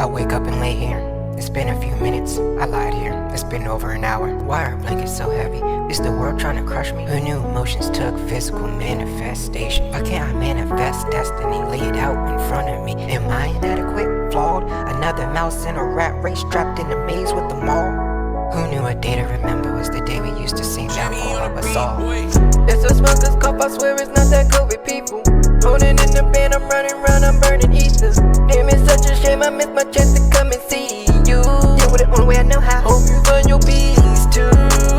I wake up and lay here. It's been a few minutes, I lied here. It's been over an hour. Why are blankets so heavy? Is the world trying to crush me? Who knew emotions took physical manifestation? Why can't I manifest destiny laid out in front of me? Am I inadequate, flawed? Another mouse in a rat race trapped in a maze with them all? Who knew a day to remember was the day we used to sing down all of us all? It's a smoker's cough, I swear it's not that COVID people. Holding in the band, I'm running round, I'm burning ether. Damn, it's such a shame, I missed my chance to come and see you. Yeah, well, the only way I know how. Hope you find your peace too.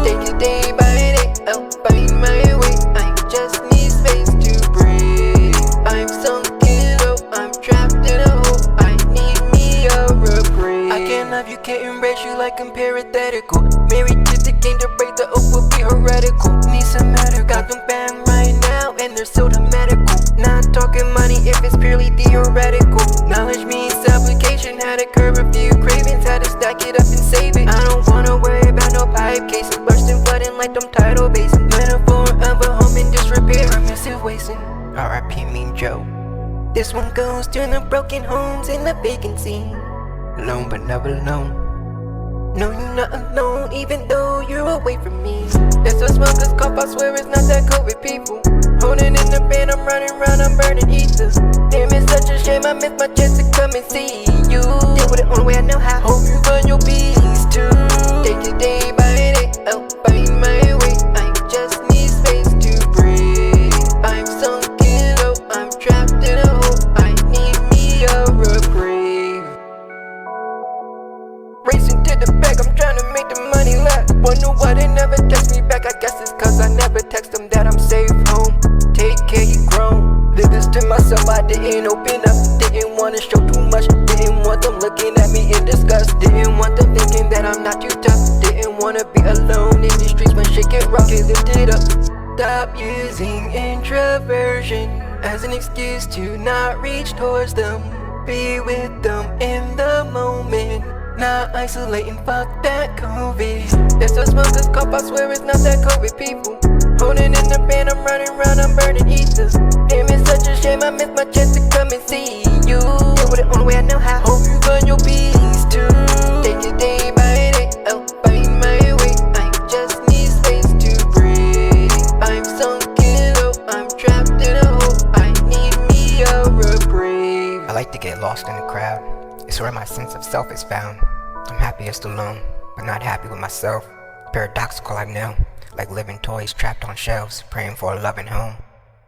Take it day by day, I'll find my way. I just need space to breathe. I'm sunken low, I'm trapped in a hole. I need me a reprieve. I can't love you, can't embrace you like I'm parenthetical. Married to the game to break the oath would be heretical. Need some medical, got them banned right now and they're so medical. Not talking money if it's purely theoretical. Knowledge means application, had to curb a few cravings, had to stack it up and save it. I don't wanna worry about no pipe cases, bursting, flooding like them tidal basins. Metaphor of a home in disrepair, permissive wasting. R.I.P. Mean Joe. This one goes to the broken homes and the vacancy. Alone but never alone. No, you're not alone, even though you're away from me. It's a smoker's cough, I swear it's not that COVID people. Holding in the band, I'm running round, I'm burning ether. Damn, it's such a shame, I missed my chance to come and see you. Yeah, well, the only way I know how. Hope you find your peace too. Take it day by day, I'll find my way. I just need space to breathe. I'm sunken low, I'm trapped in a hole. I need me a reprieve. Racing to the back, I'm trying to make the money last. Wonder why they never text me back. I guess it's cause I never text them that I'm safe home. Take care, you grown. Did this to myself, I didn't open up. Didn't wanna show too much. Didn't want them looking at me in disgust. Didn't want them thinking that I'm not too tough. Didn't wanna be alone in these streets when shit get rough. Can't lift it up. Stop using introversion as an excuse to not reach towards them. Be with them in the moment. Not isolating, fuck that COVID. It's a smoker's cough, I swear it's not that COVID people. Holding in the band, I'm running round, I'm burning ether. Damn, it's such a shame, I missed my chance to come and see you. Yeah, well, the only way I know how. Hope you find your peace too. Take it day by day, I'll find my way. I just need space to breathe. I'm sunken low, I'm trapped in a hole. I need me a reprieve. I like to get lost in the crowd. It's where my sense of self is found. I'm happiest alone, but not happy with myself. Paradoxical, I know. Like living toys trapped on shelves, praying for a loving home.